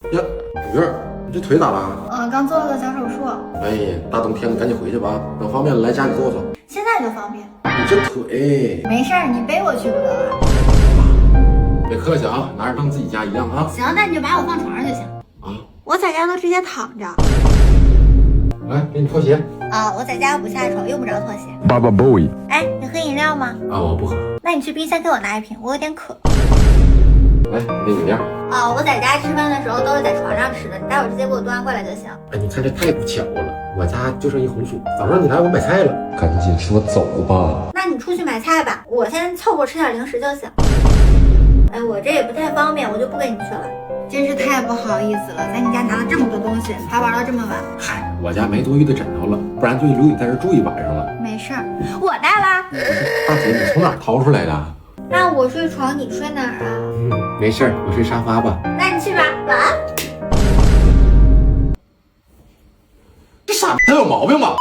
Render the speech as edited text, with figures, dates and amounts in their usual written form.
呀，宝贝儿，你这腿咋了？刚做了个小手术。哎呀，大冬天的赶紧回去吧，等方便了来家里坐坐。现在就方便。你这腿，没事儿，你背我去不得了。别客气啊，拿着当自己家一样啊。行，那你就把我放床上就行。啊，我在家都直接躺着。来，给你拖鞋。我在家不下床，用不着拖鞋。Baba Boy，哎，你喝饮料吗？我不喝。那你去冰箱给我拿一瓶，我有点渴。来，那饮料。我在家吃饭的时候都是在床上吃的，你待会儿直接给我端过来就行。哎，你看这太不巧了，我家就剩一红薯，早上你来我买菜了。赶紧说走吧。那你出去买菜吧，我先凑合吃点零食就行。哎，我这也不太方便，我就不跟你去了。真是太不好意思了，在你家拿了这么多东西，还玩到这么晚。嗨，我家没多余的枕头了，不然就留你在这住一晚上了。没事儿，我带啦。大姐，你从哪儿掏出来的？那我睡床，你睡哪儿啊？没事儿，我睡沙发吧。那你去吧，晚安。这傻逼他有毛病吧？